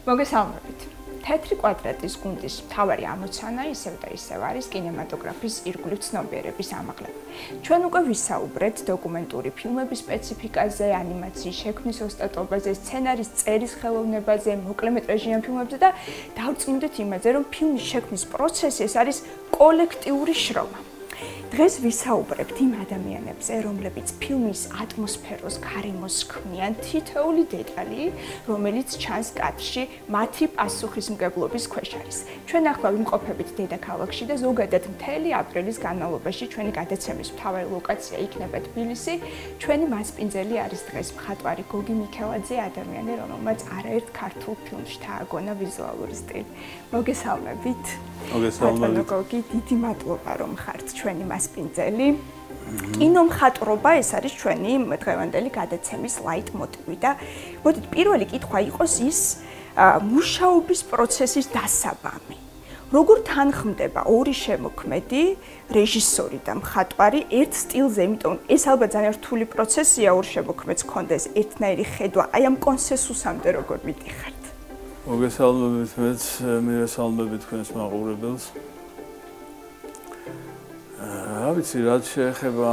მოგესალმებით. თეთრი კვადრატის გუნდის მთავარი ამოცანა ისევ და ისევ არის კინემატოგრაფის ირგვლივ ცნობიერების ამაღლება. ჩვენ უკვე ვისაუბრეთ დოკუმენტური ფილმების სპეციფიკაზე, ანიმაციის შექმნის ოსტატობაზე, სცენარის წერის ხელოვნებაზე, მოკლემეტრაჟიან ფილმებზე და დავწმინდეთ იმაზე, რომ ფილმის შექმნის პროცესი ეს არის კოლექტიური შრომა. დღეს ვისაუბრებთ იმ ადამიანებზე, რომლებიც ფილმის ატმოსფეროს, გარემოს ქმნიან თითოეული დეტალი, რომელიც ჩანს კადრში მათი პასუხისმგებლობის ქვეშ არის. ჩვენ ახლა ვიმყოფებით დედაქალაქში და ზოგადად მთელი აპრილის განმავლობაში ჩვენი გადაცემის მთავარი ლოკაცია იქნება თბილისი. ჩვენი მასპინძელი არის დღეს მხატვარი გოგი მიქელაძე, ადამიანი, რომელმაც არაერთ ქართულ ფილმში დააგონა ვიზუალური სტილი. მოგესალმებით. მოგესალმებით. გოგი, დიდი მადლობა რომ ხართ ჩვენი მასპინძელი. კინომხატვრობა ეს არის ჩვენი დღევანდელი გადაცემის ლაიტმოტივი და მოდით პირველი კითხვა იყოს ის მუშაობის პროცესის დასაბამი. როგორ თანხმდება ორი შემოქმედი, რეჟისორი და მხატვარი ერთ სტილზე, იმიტომ ეს ალბათ ძალიან რთული პროცესია ორ შემოქმედს ჰქონდეს ერთნაირი ხედვა, აი ამ კონსენსუსამდე როგორ მიდიხართ? მოგესალმებით, მეც მივესალმები თქვენს მაყურებელს. რა ვიცი, რაც შეეხება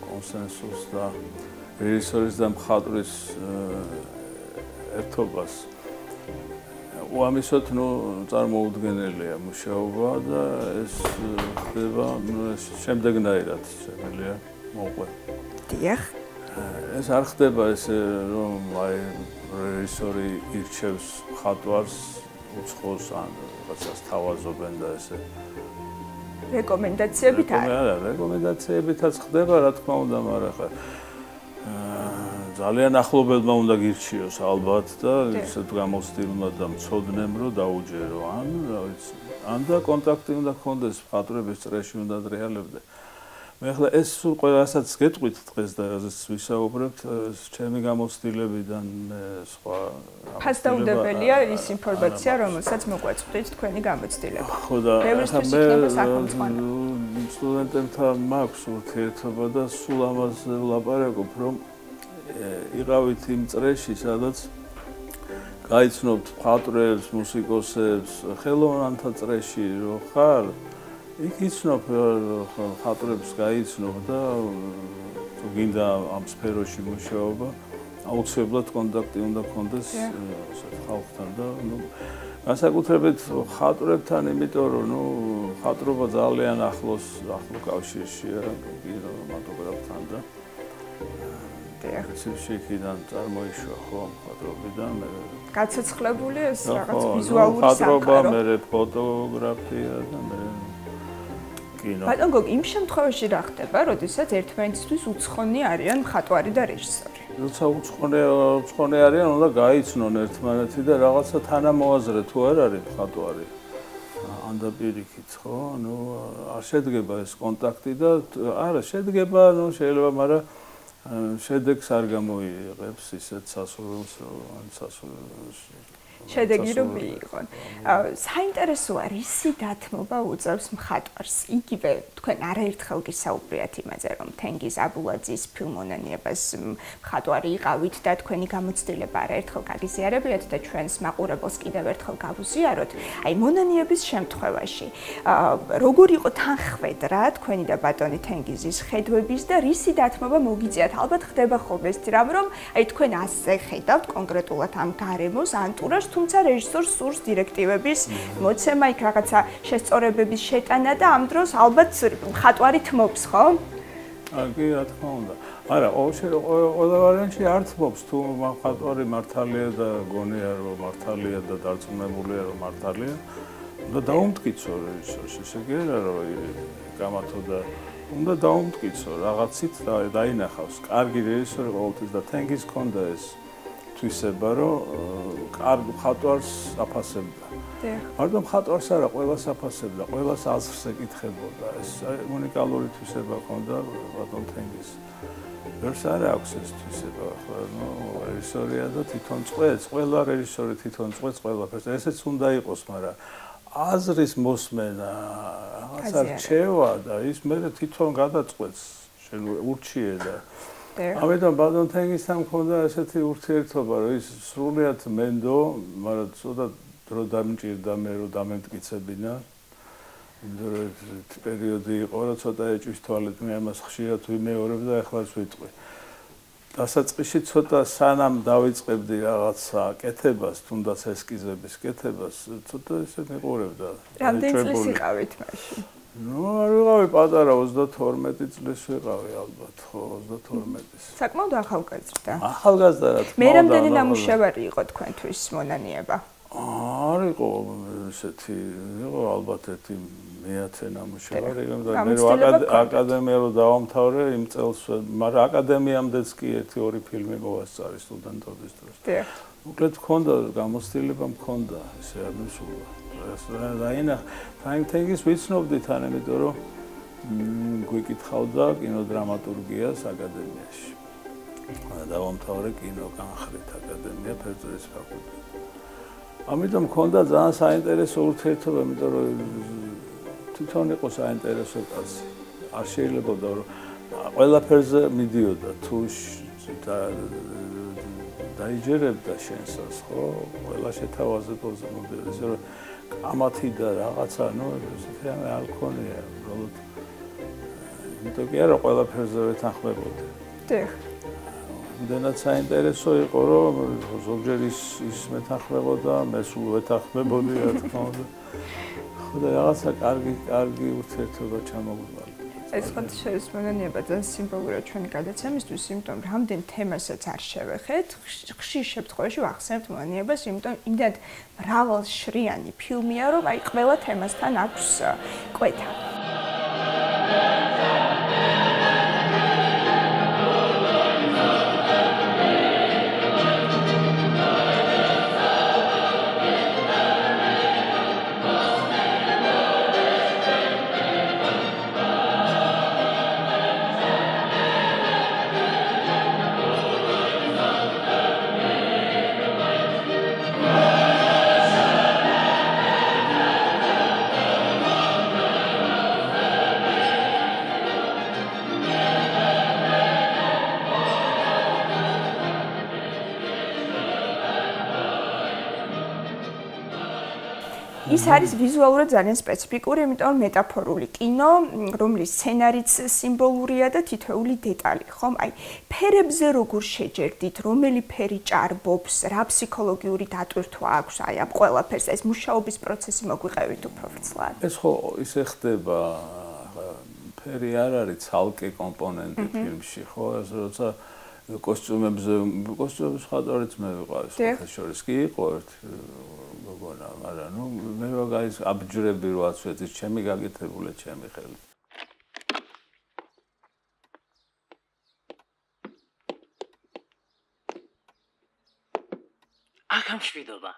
კონსენსუსს და რეჟისორის და მხატვრის ერთობას. უამისოდ, წარმოუდგენელია მუშაობა და ეს ხდება შემდეგნაირად შემიძლია მოყვე. დიახ. ეს არ ხდება ესე, რომ აი რეჟისორი ირჩევს მხატვარს, უცხოს ან რაღაცას თავაზობენ და ესე რეკომენდაციებით არა, რეკომენდაციებითაც ხდება, რა თქმა უნდა, მაგრამ ხა ძალიან ახლობელმა უნდა გირჩიოს ალბათ და ისეთ გამოცდილმა და მცოდნემ რომ დაუჯერო, ან რა ვიცი, ან და კონტაქტი უნდა გქონდეს მხატვრების წრეში უნდა რეალებდე. მე ახლა ეს სულ ყველასაც გეტყვით დღეს და ეს ვისაუბრებთ ჩემი გამოცდილებიდან სხვა ფასდაუდებელია ის ინფორმაცია, რომელსაც მოგვაწვდით თქვენი გამოცდილება. ხო და მე სტუდენტებთან მაქვს ურთიერთობა და სულ ამაზე ვლაპარაკობ, რომ იყავით იმ წრეში, სადაც გაიცნობთ მხატვრებს, მუსიკოსებს, ხელოვნანთა წრეში რო ხარ, იქ იცნობ მხატვრებს გაიცნობ და გინდა ამ სფეროში მუშაობა, აუცილებლად კონტაქტი უნდა გქონდეს ხალხთან და განსაკუთრებით მხატვრებთან, იმიტომ რომ მხატვრობა ძალიან ახლო კავშირშია კინემატოგრაფთან და შეიქიდან წარმოიშვა ხო მხატვრობიდან გაცოცხლებული ეს რაღაც ვიზუალური მხატვრობა, მე ფოტოგრაფია და მე კინო. ბატონ გოგი, იმ შემთხვევაში რა ხდება, როდესაც ერთმანეთისთვის უცხონი არიან მხატვარი და რეჟისორი? როცა უცხონი არიან, უნდა გაიცნონ ერთმანეთი და რაღაცა თანამოაზრე თუ არ არის მხატვარი. ანდა პირიქით, ხო? არ შედგება ეს კონტაქტი და არა, შედგება, შეიძლება, მაგრამ შედეგს არ გამოიღებს ისეთ სასურველს, ან სასურველს. შედეგი რომ მიიღონ. საინტერესოა, რისი დათმობა უწევს მხატვარს. იგივე თქვენ არაერთხელ გისაუბრიათ იმაზე, რომ თენგიზ აბულაძის ფილმ მონანიებას მხატვარი იყავით და თქვენი გამოცდილება არაერთხელ გაგიზიარებიათ და ჩვენს მაყურებელს კიდევ ერთხელ გავუზიაროთ. აი მონანიების შემთხვევაში, როგორ იყო თანხwebdriver თქვენი და ბატონი თენგიზის ხედვების და რისი დათმობა მოგიწიათ? ალბათ ხდება ხოლმე ეს რამ, რომ აი თქვენ ასე ხედავთ კონკრეტულად ამ გარემოს ანტურაჟს, თუმცა რეჟისორს სურს დირექტივების მოცემა, იქ რაღაცა შესწორებების შეტანა და ამ დროს ალბათ მხატვარი თმობს, ხო? კი, რა თქმა უნდა. არა, ყველა ვარიანტში არ თმობს, თუ მხატვარი მართალია და გონია რომ მართალია და დარწმუნებულია რომ მართალია, უნდა დაუმტკიცო რეჟისორს, ესე კი არა რომ გამათო და უნდა დაუმტკიცო რაღაცით და დაინახავს. კარგი რეჟისორი ყოველთვის და თენგიზ ჰქონდა ეს თვისება, რომ კარგ მხატვარს აფასებდა. მარტო მხატვარს არა, ყველას აფასებდა, ყველას აზრს ეკითხებოდა. ეს უნიკალური თვისება ჰქონდა ბატონ თენგიზს. ვერც არ აქვს ეს თვისება, ხო, რეჟისორია და თვითონ წყვეტს, ყველა რეჟისორი თვითონ წყვეტს ყველაფერს. ესეც უნდა იყოს, მაგრამ აზრის მოსმენა, რაღაცა რჩევა და ის მე თვითონ გადაწყვეტს, შენ ურჩიე და ამიტომ ბატონ თენგისთან მქონდა ესეთი ურთიერთობა, რომ ის სრულიად მენდო, მაგრამ ცოტა დრო დამჭირდა მე რომ დამემტკიცებინა. პერიოდი იყო, რომ ცოტა ეჭვის თვალით მე ამას ხშირად ვიმეორებ და ახლაც ვიტყვი. დასაწყისში ცოტა სანამ დავიწყებდი რაღაცა კეთებას, თუნდაც ესკიზების კეთებას, ცოტა ესე მიყურებდა. რამდენი წლის იყავით მაშინ? არ ვიყავი პატარა 32 წლის ვიყავი ალბათ, ხო, 22-ის. საკმაოდ ახალგაზრდა. ახალგაზრდა რა თქმა უნდა. მე რამდენი ნამუშევარი იყო თქვენთვის მონანიება? არ იყო ესეთი, იყო ალბათ ერთი მეათე ნამუშევარი, მე რომ აკადემია რომ დავამთავრე იმ წელს, მაგრამ აკადემიამდეც კი 1-2 ფილმი მოვასწარი სტუდენტობის დროს. მოკლედ მქონდა გამოცდილება მქონდა, ესე არ მისულა. რაინა ფაინთენგის ვიცნობდი თან, იმიტომ რომ გვიკითხავდა კინოდრამატურგიას აკადემიაში. დავამთავრე კინოგანხრით აკადემია ფერწერის ფაკულტეტი. ამიტომ მქონდა ძალიან საინტერესო ურთიერთობა, იმიტომ რომ თვითონ იყო საინტერესო კაცი. არ შეიძლებოდა რომ ყველაფერზე მიდიოდა თუ დაიჯერებდა შენსას, ხო? ყველა შეთავაზე პოზზე მოდიოდა, ესე რომ კამათი და რაღაცა, ესეთი რამე არ ქონია, უბრალოდ იმიტომ კი არა ყველაფერზე ვეთანხმებოდი. იმდენად საინტერესო იყო, რომ ზოგჯერ ის მეთანხმებოდა, მე სულ ვეთანხმებოდი, რა თქმა უნდა. ხო და რაღაცა კარგი ურთიერთობა ჩამოგვიყვანა. ეს ხოთშერის მონანიება ძალიან სიმბოლურია ჩვენი გადაცემისთვის, იმიტომ რომ რამდენ თემასაც არ შევეხეთ, ხშირ შემთხვევაში ვახსენებთ მონანიებას, იმიტომ იმდენად მრავალშრიანი ფილმია, რომ აი ყველა თემასთან აქვს კვეთა. ის არის ვიზუალურად ძალიან სპეციფიკური, იმიტომ რომ მეტაფორული კინო, რომლის სცენარიც სიმბოლურია და თითოეული დეტალი, ხომ? აი, ფერებზე როგორ შეჯერდით, რომელი ფერი ჭარბობს, რა ფსიქოლოგიური დატვირთვა აქვს აი ამ ყველაფერს, ეს მუშაობის პროცესი მოგვიყევით უფრო ვრცლად. ეს ხო ისე ხდება, ფერი არ არის ცალკე კომპონენტი ფილმში, ხო? ეს როცა კოსტიუმების ხატორიც მე ვიყავი, საერთაშორის კი იყო ერთი გოგონა, მაგრამ მე ვაგაის აბჯრები რო აცვეთ, ის ჩემი გაკეთებული ჩემი ხელი. ახლა მშვიდობა.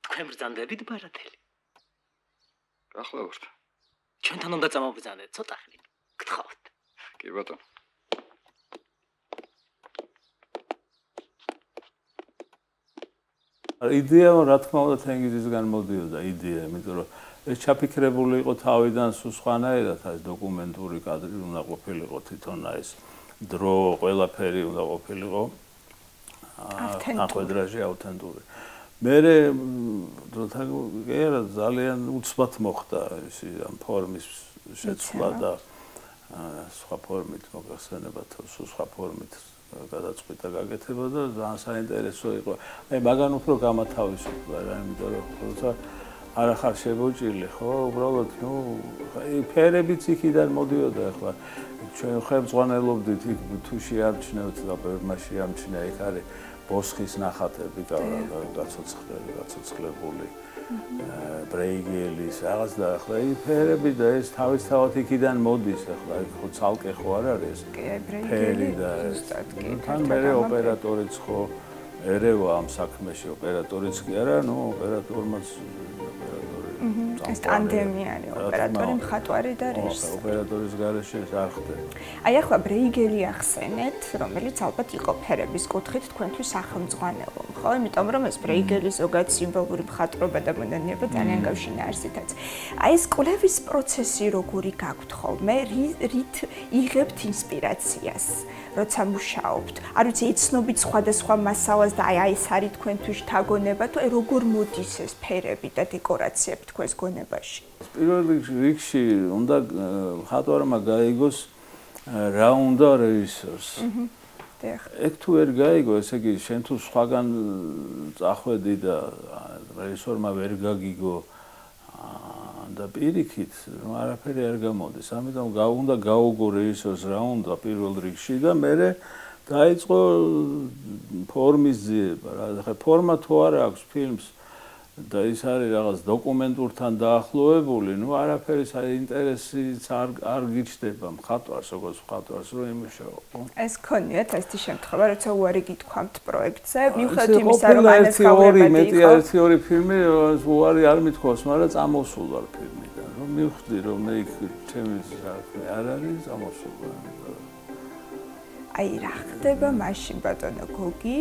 თქვენ ბრძანდებით ბარათელი. გახლავთ. ჩვენთან უნდა წამობრძანდეთ ცოტა ხნით. გთხოვთ. კი ბატონო. იდეა რა თქმა უნდა თენგიზისგან მოდიოდა იდეა, იმიტომ რომ ეს ჩაფიქრებული იყო თავიდან სულ სხვანაირად, ეს დოკუმენტური კადრი უნდა ყოფილიყო თვითონ ეს დრო, ყველაფერი უნდა ყოფილიყო აუთენტური, აუთენტური. მე ძალიან უცბად მოხდა ეს ამ ფორმის შეცვლა და სხვა ფორმით მოგახსენებათ, სულ სხვა ფორმით გადაწყვიტა გაკეთება და ძალიან საინტერესო იყო. აი მაგან უფრო გამათავისუფლა რა, იმიტომ რომ როცა არა ხარ შებოჭილი, ხო, უბრალოდ ფერებიც იქიდან მოდიოდა ახლა. ჩვენ ხელმძღვანელობდით იქ თუ შეამჩნევთ და ბევრმა შეამჩნია, იქ არის ბოსხის ნახატები გაცოცხლებული. ბრეიგელის რაღაც და ახლა ის ფერები და ეს თავისთავად იქიდან მოდის ახლა იქ ხო ცალკე ხო არ არის ფერი და თან მერე ოპერატორიც ხო ერევა ამ საქმეში ოპერატორიც კი არა ოპერატორმაც ეს ტანდემიანი ოპერატორი, მხატვარი და რეჟისორი. ოპერატორის გარეშე ეს არ ხდება. აი ახლა ბრეიგელი ახსენეთ, რომელიც ალბათ იყო ფერების კუთხით თქვენთვის სახელმძღვანელო, ხო? იმიტომ რომ ეს ბრეიგელი ზოგადად სიმბოლური მხატვრობა და მონანიება ძალიან გავშინაარსითაც. აი ეს კვლევის პროცესი როგორი გაქვთ ხოლმე? რით იღებთ ინსპირაციას, როცა მუშაობთ? არ ვიცი, იცნობით სხვადასხვა მასალას და აი ეს არის თქვენთვის შთაგონება, თუ როგორ მოდის ეს ფერები და დეკორაციები თქვენს გონებაში? პირველ რიგში უნდა მხატვარმა გაიგოს რა უნდა რეჟისორს. ეგ თუ ვერ გაიგო, ესე იგი შენ თუ სხვაგან წახვედი და რეჟისორმა ვერ გაგიგო და პირიქით არაფერი არ გამოდის. ამიტომ უნდა გაუგო რეჟისორს რა უნდა პირველ რიგში და მერე დაიწყო ფორმის ძიება. რა ფორმა თუ არ აქვს ფილმს და ის არის რაღაც დოკუმენტურთან დაახლოებული, ნუ არაფერი საინტერესიც არ გიჩნდება მხატვარს, როგორც მხატვარს რომ იმუშაო. ეს ქონიათ ასეთი შემთხვევა, როცა უარი გითქვამთ პროექტზე, მიუხედავად იმისა, რომ ანეს გავლებადი იყო. ერთი ფილმი უარი არ მithქვავს, მაგრამ წამოსულ ვარ ფილმიდან. რომ მივხვდი რომ მე იქ ჩემი საქმე არ არის, წამოსულ ვარ. აი რა ხდება მაშინ ბატონო გოგი,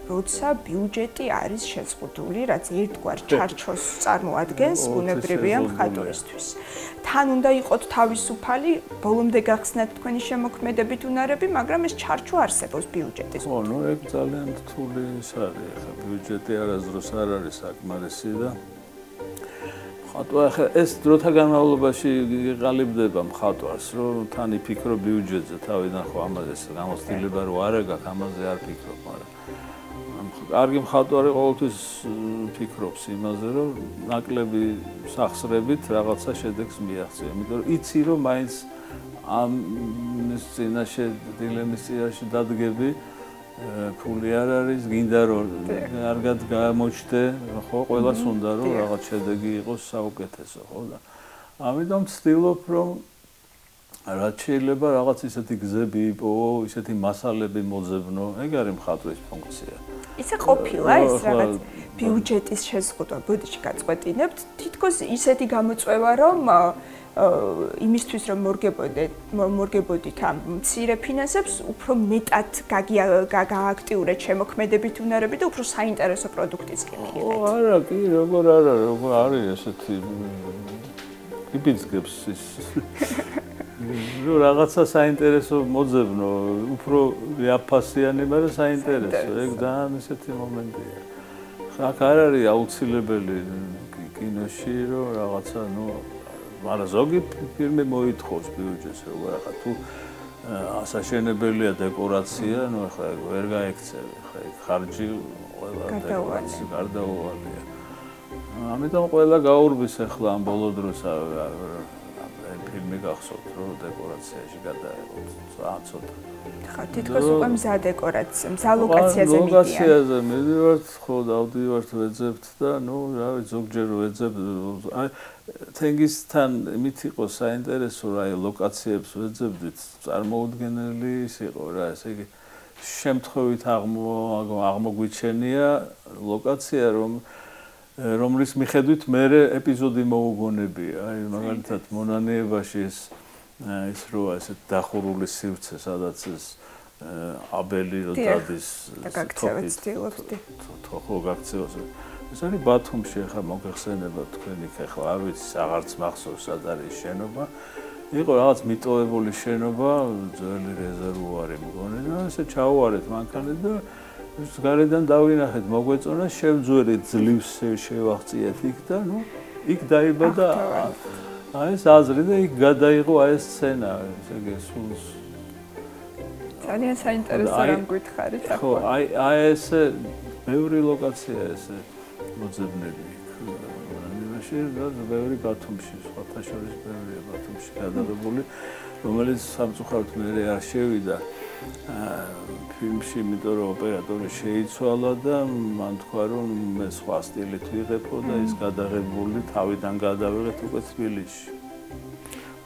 როცა ბიუჯეტი არის შეზღუდული, რაც ერთგვარ ჩარჩოს წარმოადგენს ბუნებრივია მხატვრისთვის. თან უნდა იყოთ თავისუფალი, ბოლომდე გახსნათ თქვენი შემოქმედებით უნარები, მაგრამ ეს ჩარჩო არსებობს ბიუჯეტის. ხო, ნუ ეგ ძალიან რთული ის არის, ხა ბიუჯეტი არასდროს არ არის საკმარისი და მხატვარი ეს დროთა განმავლობაში იყალიბდება მხატვარს, რომ თან იფიქრო ბიუჯეტზე, თავიდან ხო ამაზე გამოცდილება რო არ აქვს, ამაზე არ ფიქრობ, მაგრამ კარგი მხატვარი ყოველთვის ფიქრობს იმაზე, რომ ნაკლები სახსრებით რაღაცა შედეგს მიაღწია. იმიტომ რომ იცი რომ მაინც ამ წინაშე დილემის წინაშე დადგები ფული არ არის, გინდა რომ კარგად გამოჩდე, ხო, ყველას უნდა რომ რაღაც შედეგი იყოს საუკეთესო, ხო და ამიტომ ვცდილობ რომ რაც შეიძლება რაღაც ისეთი გზები იპოვო, ისეთი მასალები მოძებნო, ეგ არის მხატვრის ფუნქცია. ისე ყოფილა ეს რაღაც ბიუჯეტის შეზღუდვა, ბოდიში გაწყვეტინებთ, თითქოს ისეთი გამოწვევა, რომ იმისთვის რომ მორგებოდით ამ მცირე ფინანსებს, უფრო მეტად გააქტიურეთ შემოქმედებით უნარები და უფრო საინტერესო პროდუქტიც კი მიიღეთ. ო, არა, კი, როგორ არა, როგორ არის ესეთი იბიძგებს ის ნუ რაღაცა საინტერესო მოძებნო, უფრო იაფასიანი, მაგრამ საინტერესო. ეგ ძალიან ისეთი მომენტია. ხა არ არის აუცილებელი კინოში, რომ რაღაცა, ნუ, მაგრამ ზოგი ფილმი მოითხოვს ბიუჯეტს, როგორ ახლა თუ ასაშენებელია დეკორაცია, ნუ ახლა ვერ გაექცევი, ხა ეგ ხარჯი ყველა დეკორაცია გარდაუვალია. ამიტომ ყველა გაურბის ახლა ამ ბოლო დროს ფილმი გახსოვთ, რომ დეკორაციაში გადაეღოთ, ცოტა. ხა თითქოს უკვე მზა დეკორაცია, მზა ლოკაციაზე მიდიან. ლოკაციაზე მივიდივართ, ხო, დავდივართ, ვეძებთ და ნუ, რავი, ზოგჯერ ვეძებთ. აი, თენგისთან იმით იყო საინტერესო, რა, აი, ლოკაციებს ვეძებდით, წარმოუდგენელი ის იყო რა, ესე იგი, შემთხვევით აღმოგვიჩენია ლოკაცია, რომლის მიხედვით მე ეპიზოდი მოუგონებია. აი, მაგალითად, მონანიებაში ის როა ესეთ დახურული სივრცე, სადაც ეს აბელი რო დადის თოხო გაქცევას. ეს არის ბათუმში, ახლა მოგეხსენება თქვენი, ახლა არ ვიცი, აღარც მახსოვს, სად არის შენობა. იყო რაღაც მიტოვებული შენობა, ძველი რეზერვუარი მგონი და ესე ჩაუარეთ მანქანით და ის გარედან დავინახეთ, მოგვეწონა, შევძვერით, ძლივს შევაღწიეთ იქ და ნუ იქ დაიბადა აი ეს აზრი და იქ გადაიღო აი ეს სცენა, ესე იგი სულ ძალიან საინტერესო რამ გითხარით ახლა. ხო, აი ეს ბევრი ლოკაცია ესე მოძებნები იქ. და ბევრი ბათუმში, სხვათა შორის ბევრია ბათუმში გადაღებული, რომელიც სამწუხაროდ მე არ შევიდა ფილმში, იმიტომ რომ ოპერატორი შეიცვალა და მან თქვა რომ მე სხვა სტილით ვიღებო და ის გადაღებული თავიდან გადავიღეთ უკვე თბილისში.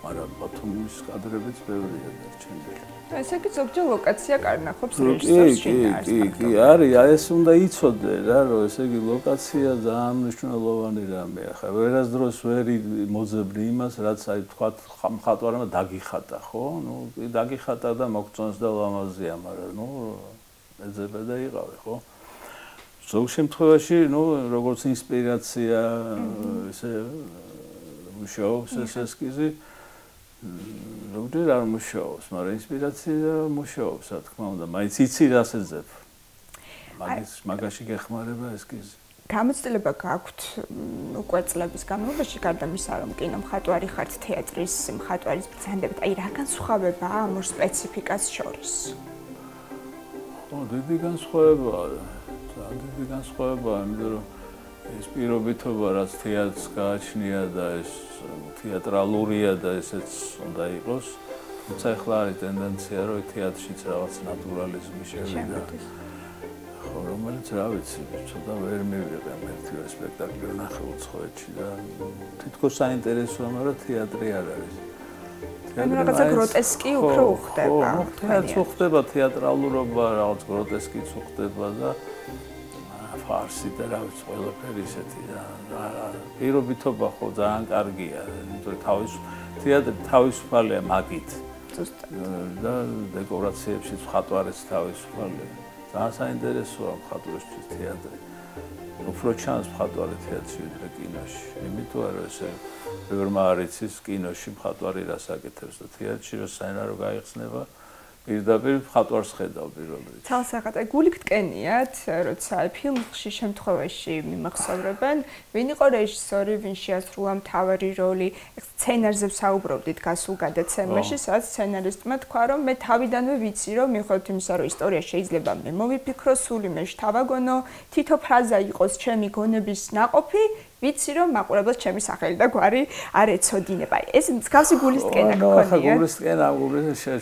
მაგრამ ბათუმის კადრებიც ბევრია დარჩენილი. ესე იგი ზოგჯერ ლოკაცია კარნახობს რეჟისორს შინაარსს. კი, არის, ეს უნდა იცოდე რა, რომ ესე იგი ლოკაცია ძალიან მნიშვნელოვანი რამეა. ხა ვერასდროს ვერ მოძებნი იმას, რაც აი თქვათ მხატვარმა დაგიხატა, ხო? ნუ დაგიხატა და მოგწონს და ლამაზია, მაგრამ ნუ ეძება და იყავი, ხო? ზოგ შემთხვევაში, ნუ როგორც ინსპირაცია ესე მუშაობს ეს ესკიზი ზოგჯერ არ მუშაობს, მაგრამ ინსპირაცია მუშაობს, რა თქმა უნდა, მაინც იცი რას ეძებ. მაგაში გეხმარება ესკიზი. გამოცდილება გაქვთ უკვე წლების განმავლობაში, გარდა მისა, რომ კინომხატვარი ხართ, თეატრის მხატვარის ბრძანებით, აი რა განსხვავებაა ამ ორ სპეციფიკას შორის? ხო, დიდი განსხვავებაა. ძალიან დიდი განსხვავებაა, იმიტომ რომ ეს პირობითობა, რაც თეატრს გააჩნია და ეს თეატრალურია და ესეც უნდა იყოს. თუმცა ახლა არის ტენდენცია, რომ თეატრშიც რაღაც ნატურალიზმი შევიდა. ხო, რომელიც რა ვიცი, ცოტა ვერ მივიღე მერტივე სპექტაკლი ვნახე უცხოეთში და თითქოს საინტერესოა, მაგრამ თეატრი არ არის. ანუ რაღაცა გროტესკი უფრო უხდება. ხო, თეატრს უხდება, თეატრალურობა, რაღაც გროტესკიც უხდება და ფარსი და რა ვიცი, ყველაფერი ისეთი და პირობითობა ხო ძალიან კარგია, იმიტომ რომ თეატრი თავისუფალია მაგით. და დეკორაციებშიც მხატვარიც თავისუფალია. ძალიან საინტერესოა მხატვრისთვის თეატრი. უფრო ჩანს მხატვარი თეატრში ვიდრე კინოში. იმიტომ რომ ესე ბევრმა არ იცის კინოში მხატვარი რას აკეთებს და თეატრში რო სცენარო გაიხსნება პირდაპირ მხატვარს ხედავ პირველ რიგში. თალსახად, აი გულით კენიათ, როცა ფილმში შემთხვევაში მიმახსოვრებენ, ვინ იყო რეჟისორი, ვინ შეასრულა მთავარი როლი, სცენარზე ვსაუბრობდით გასულ გადაცემაში, სადაც სცენარისტმა თქვა, რომ მე თავიდანვე ვიცი, რომ მიუხედავად იმისა, რომ ისტორია შეიძლება მე მოვიფიქრო, სული მე შთავაგონო, თითო ფრაზა იყოს ჩემი გონების ნაყოფი, ვიცი რომ მაყურებელს ჩემი სახელი და გვარი არ ეცოდინება. ეს მსგავსი გულისკენა გქონია. ხო, გულისკენა,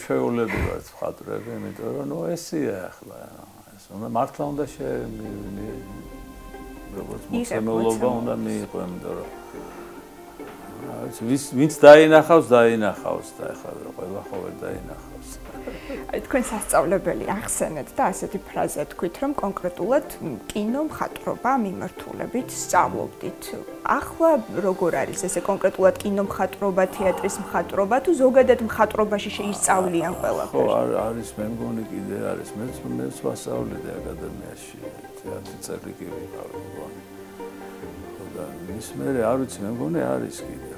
შეეულები ვართ მხატვრები, იმიტომ რომ ნუ ესია ახლა. ეს უნდა მართლა უნდა როგორც მოხსენულობა უნდა მიიღო, იმიტომ რომ ვინც დაინახავს და ახლა ყველა ხო ვერ დაინახავს. აი თქვენ სასწავლებელი ახსენეთ და ასეთი ფრაზა თქვით, რომ კონკრეტულად კინო მხატვრობა მიმართულებით სწავლობდით. ახლა როგორ არის ესე კონკრეტულად კინო მხატვრობა, თეატრის მხატვრობა თუ ზოგადად მხატვრობაში შეისწავლიან ყველაფერი? ხო, არის მე მგონი კიდე არის. მეც ვასწავლე აკადემიაში, თეატრი წერილი კი ვიყავი მგონი. ხო და ის მე არ ვიცი, მე მგონი არის კიდე.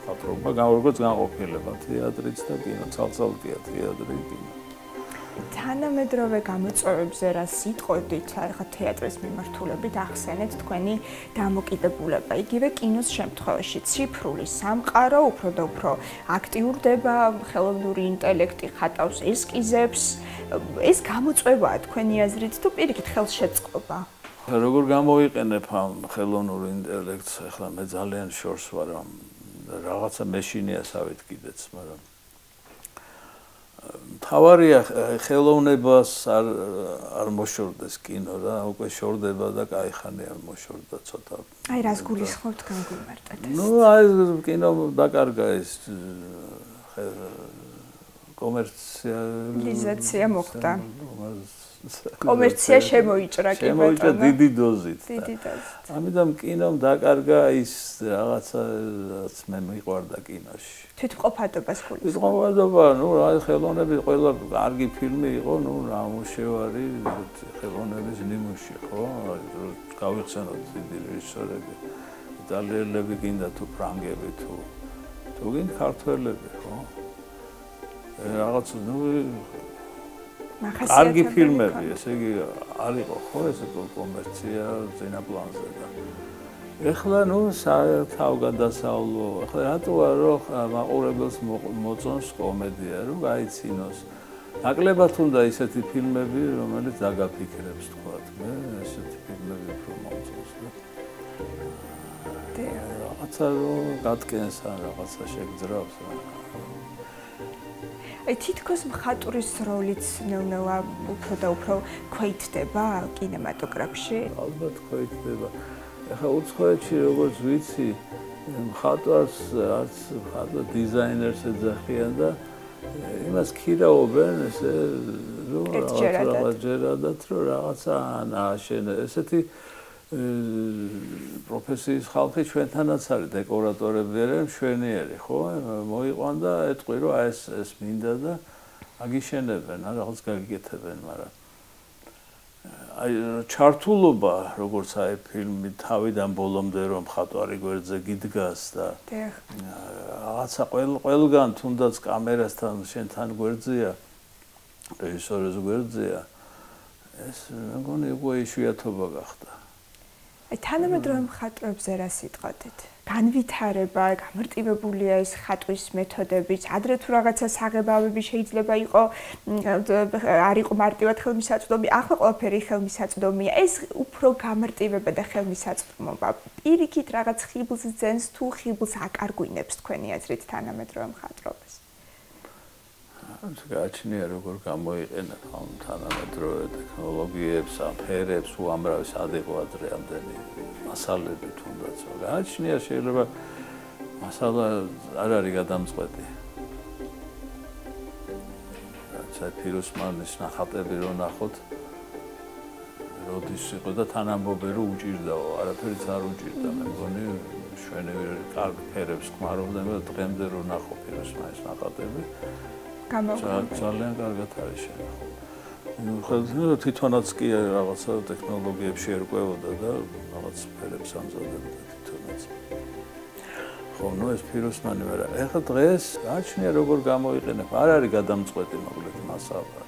მხატვრობა როგორც განყოფილება თეატრიც და კინო, ცალ-ცალკეა თეატრი, კინო. თანამედროვე გამოწვევებზე რა სიტყვებით, ახლა თეატრის მიმართულებით ახსენეთ თქვენი დამოკიდებულება. იგივე კინოს შემთხვევაში ციფრული სამყარო უფრო და უფრო აქტიურდება, ხელოვნური ინტელექტი ხატავს ესკიზებს. ეს გამოწვევაა თქვენი აზრით თუ პირიქით ხელშეწყობა? როგორ გამოვიყენებ ამ ხელოვნურ ინტელექტს, ახლა მე ძალიან შორს ვარ ამ რაღაცა მეშინიასავით კიდეც, მაგრამ თავარია ხელოვნებას არ მოშორდეს კინო რა, უკვე შორდება და კაი ხანი არ მოშორდა ცოტა. აი რას გულისხმობთ განგვიმარტეთ ეს? ნუ აი კინო დაკარგა ეს კომერციალიზაცია მოხდა. კომერცია შემოიჭრა კი ბატონო. შემოიჭრა დიდი დოზით. დიდი დოზით. ამიტომ კინომ დაკარგა ის რაღაცა რაც მე მიყვარდა კინოში. თვითმყოფადობას გულისხმობთ. თვითმყოფადობა, ნუ რა ხელოვნები ყველა კარგი ფილმი იყო, ნუ ნამუშევარი ხელოვნების ნიმუში, ხო? გავიხსენოთ დიდი რეჟისორები, იტალიელები გინდა თუ ფრანგები თუ გინდა ქართველები, ხო? რაღაც ნუ კარგი ფილმები, ესე იგი არ იყო ხო ეს კომერცია ზენაპლანზე და ეხლა ნუ თავგადასავლო, ეხლა რატოა რომ მაყურებელს მოწონს კომედია, რომ გაიცინოს. ნაკლებად უნდა ისეთი ფილმები, რომელიც დაგაფიქრებს, თქვათ, მე ესეთი ფილმები უფრო მომწონს და რაღაცა რომ გატკენს ან რაღაცა შეგძრავს რა. აი თითქოს მხატვრის როლიც ნელ-ნელა უფრო და უფრო ქვეითდება კინემატოგრაფში. ალბათ ქვეითდება. ახლა უცხოეთში როგორც ვიცი, მხატვარს არც მხატვარ დიზაინერს ეძახიან და იმას ქირაობენ ესე რაღაცჯერადად რომ რაღაცა აშენე ესეთი პროფესიის ხალხი ჩვენთანაც არის დეკორატორები არიან მშვენიერი ხო მოიყვან და ეტყვი რომ ეს მინდა და აგიშენებენ რაღაც გაგიკეთებენ მაგრამ აი ჩართულობა როგორც აი ფილმი თავიდან ბოლომდე რომ მხატვარი გვერდზე გიდგას და რაღაცა ყველგან თუნდაც კამერასთან შენთან გვერდზეა რეჟისორის გვერდზეა ეს მეგონი უკვე იშვიათობა გახდა აი თანამედროვე მხატვრებზე რა სიტყვით? განვითარება, გამარტივებულია ეს ხატვის მეთოდებიც, ადრე თუ რაღაცა საღებავები შეიძლება იყო, არ იყო მარტივად ხელმისაწვდომი, ახლა ყველაფერი ხელმისაწვდომია. ეს უფრო გამარტივება და ხელმისაწვდომობა პირიქით რაღაც ხიბლს ძენს თუ ხიბლს აკარგვინებს თქვენი აზრით თანამედროვე მხატვრობას? გააჩნია როგორ გამოიყენებ ამ თანამედროვე ტექნოლოგიებს, აფერებს, უამრავი ადეკვატ რამდენი მასალები თუნდაც. გააჩნია შეიძლება მასალა არ არის გადამწყვეტი. რაცა ფიროსმანის ნახატები რო ნახოთ, როდის იყო და თან ამბობენ რომ უჭირდაო, არაფერიც არ უჭირდა. მე მგონი შვენივი კარგ ფერებს ხმარობდნენ და დღემდე რო ნახო ფიროსმანის ნახატები ძალიან კარგად არის შენახული. ხედავ თვითონაც კი რაღაცა ტექნოლოგიებში ერკვევოდა და რაღაც ფერებს ამზადებდა თვითონაც. ხო, ნუ ეს ფიროსმანი ვერა. ეხლა დღეს გააჩნია როგორ გამოიყენებ. არ არის გადამწყვეტი მოკლედ მასალა.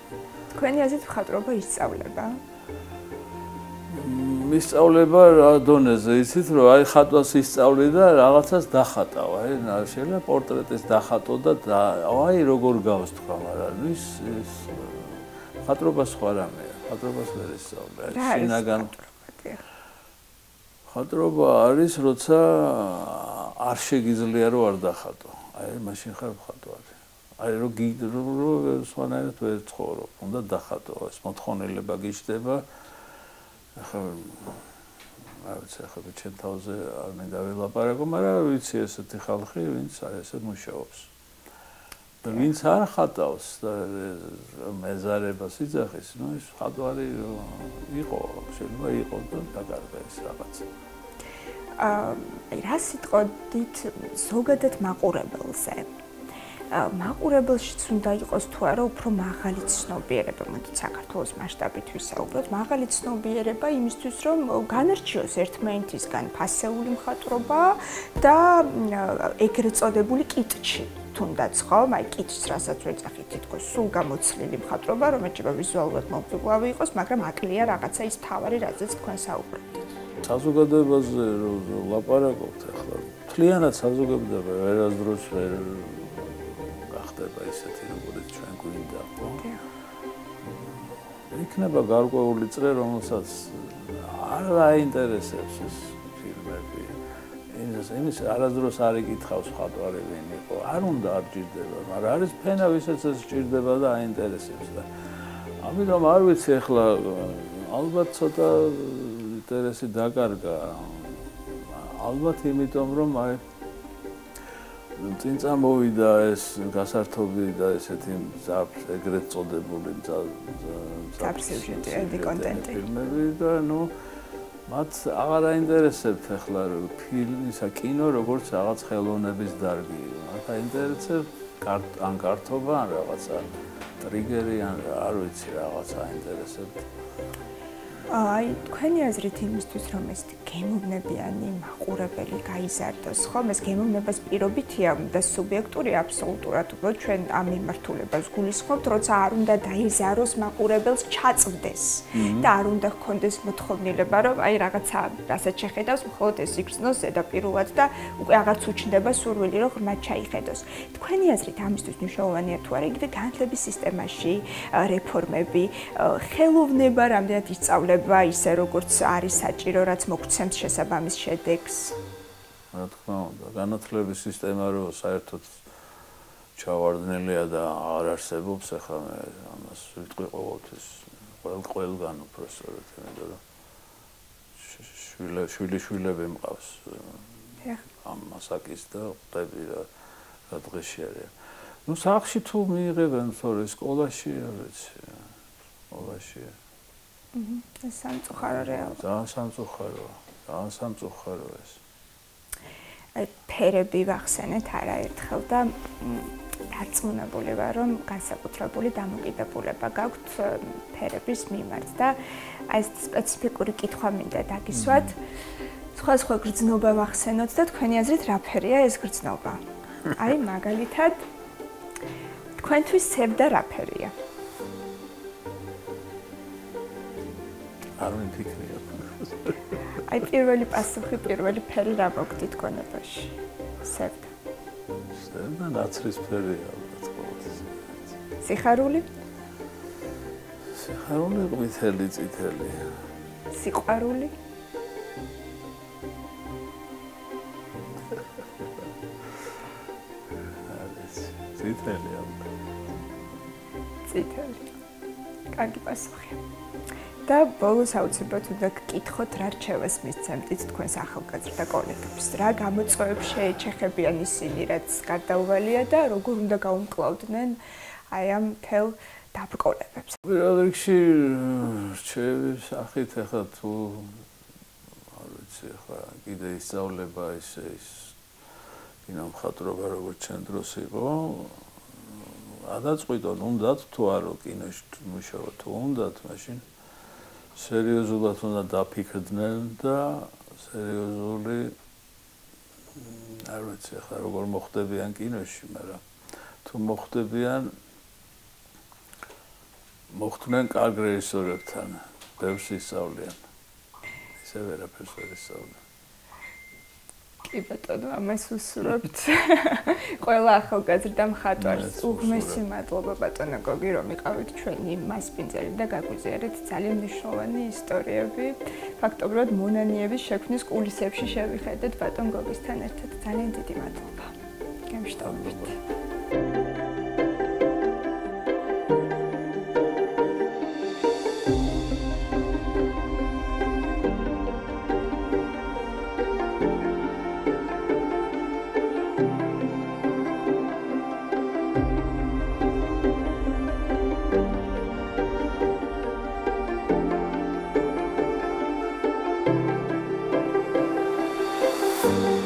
თქვენი აზრით მხატვრობა ისწავლება? მისწავლება რა დონეზე იცით რომ აი ხატვას ისწავლი და რაღაცას დახატავ აი შეიძლება პორტრეტის დახატო და აი როგორ გავს თქვა მაგრამ ის ხატრობა სხვა რამეა ხატრობას ვერ ისწავლე შინაგან ხატრობა არის როცა არ შეგიძლია რომ არ დახატო აი მაშინ ხარ ხატვარი აი რომ სხვანაირად ვერ ცხოვრობ უნდა დახატო ეს მოთხოვნილება გიჩნდება ახლა ახლა ჩემ თავზე არ მინდა ვილაპარაკო, მაგრამ ვიცი ესეთი ხალხი, ვინც ესე მუშაობს. და ვინც არ ხატავს და მეზარებას იძახის, ნუ ეს ხატვარი იყო, შეიძლება იყოს და დაგარგა ეს რაღაცა. რა სიტყვით ზოგადად მაყურებელზე? მაყურებელშიც უნდა იყოს თუ არა უფრო მაღალი ცნობიერება, მოდით საქართველოს მასშტაბით ვისაუბროთ, მაღალი ცნობიერება იმისთვის, რომ განარჩიოს ერთმანეთისგან ფასეული მხატვრობა და ეგრეთ წოდებული კიტჩი. თუნდაც ხო, აი კიტჩს რასაც ვეძახით, თითქოს სულ გამოცლილი მხატვრობა, რომელიც ვიზუალურად მომწვავი იყოს, მაგრამ აკლია რაღაცა ის თავარი, რაზეც თქვენ საუბრობთ. საზოგადოებაზე ლაპარაკობთ ახლა. მთლიანად საზოგადოება ვერასდროს ვერ ხდება ისეთი როგორც ჩვენ გვინდა, ხო? იქნება გარკვეული წრე, რომელსაც არ აინტერესებს ეს ფილმები. იმის არასდროს არ იკითხავს ხატვარი ვინ იყო, არ უნდა არ ჭირდება, მაგრამ არის ფენა, ვისაც ეს ჭირდება და აინტერესებს და ამიტომ არ ვიცი ახლა ალბათ ცოტა ინტერესი დაკარგა. ალბათ იმიტომ რომ აი წინ წამოვიდა ეს გასართობი და ესეთი ეგრეთ წოდებული სიუჟეტი კონტენტი ფილმები და ნუ მათ აღარ აინტერესებთ ახლა ფილმისა კინო როგორც რაღაც ხელოვნების დარგი. მათ აინტერესებს ან კართობა ან რაღაცა ტრიგერი ან არ ვიცი რაღაცა აინტერესებთ. აი თქვენი აზრით იმისთვის რომ ეს გემოვნებიანი მაყურებელი გაიზარდოს, ხო, ეს გემოვნებას პირობითია და სუბიექტურია აბსოლუტურად, უბრალოდ ჩვენ ამ მიმართულებას გულისხმობთ, როცა არ უნდა დაიზაროს მაყურებელს ჩაწვდეს და არ უნდა ჰქონდეს მოთხოვნილება, რომ აი რაღაცა რასაც შეხედავს, მხოლოდ ეს იგრძნოს ზედაპირულად და უკვე აღარც უჩნდება სურვილი, რომ ღრმად ჩაიხედოს. თქვენი აზრით ამისთვის მნიშვნელოვანია თუ არა იქ და განათლების სისტემაში რეფორმები, ხელოვნება რამდენად ისწავლება ისე როგორც არის საჭირო, რაც მოგცემს შესაბამის შედეგს. რა თქმა უნდა, განათლების სისტემა რო საერთოდ ჩავარდნილია და არ არსებობს, ახლა მე ამას ვიტყვი ყოველთვის ყველგან უბრალოდ, იმიტომ რომ შვილები მყავს ამ მასაკის და ხვდები რა დღეში არიან. ნუ სახში თუ მიიღებენ, თორე სკოლაში არის. სკოლაშია. ეს სამწუხარო რეალია. ძალიან სამწუხაროა. ძალიან სამწუხარო ეს. ფერები ვახსენეთ არაერთხელ და დარწმუნებული ვარ, რომ განსაკუთრებული დამოკიდებულება გაქვთ ფერების მიმართ და აი ეს სპეციფიკური კითხვა მინდა დაგისვათ. სხვა გრძნობა ვახსენოთ და თქვენი აზრით რა ფერია ეს გრძნობა? აი მაგალითად თქვენთვის ცევდა რა ფერია? არ ვიფიქრია. აი პირველი პასუხი, პირველი ფერი რა მოგდით გონებაში? ცევდა. ცევდა ნაცრისფერია ალბათ. სიხარული? სიხარული ყვითელი, წითელი. სიყვარული? წითელი ალბათ. წითელი. კარგი პასუხია. და ბოლოს აუცილებლად უნდა გკითხოთ, რა რჩევას მისცემთ თქვენს ახალგაზრდა კოლეგებს? რა გამოწვევებს შეეჩეხებიან ისინი, რაც გარდაუვალია და როგორ უნდა გაუმკლავდნენ აი ამ მთელ დაბრკოლებებს? პირველ რიგში რჩევის სახით ახლა თუ არ ვიცი, ახლა კიდე ისწავლება ის კინომხატვრობა როგორც ჩვენ დროს იყო, ადაწყვიტონ, უნდათ თუ არა კინოში მუშაობ, თუ უნდათ, მაშინ სერიოზულად უნდა დაფიქრდნენ და სერიოზული არ ვიცი ახლა როგორ მოხდებიან კინოში, მაგრამ თუ მოხდნენ კარგ რეჟისორებთან, ბევრს ისწავლიან. ისე ვერაფერს ვერ ისწავლიან. კი ბატონო, ამას ვუსურვებთ. ყველა ახალგაზრდა მხატვარს უღმესი მადლობა ბატონო გოგი, რომ იყავით ჩვენი მასპინძელი და გაგვიზიარეთ ძალიან მნიშვნელოვანი ისტორიები. ფაქტობრივად მონანიების შექმნის კულისებში შევიხედეთ ბატონ გოგისთან ერთად. ძალიან დიდი მადლობა. გემშტობებით. Thank you.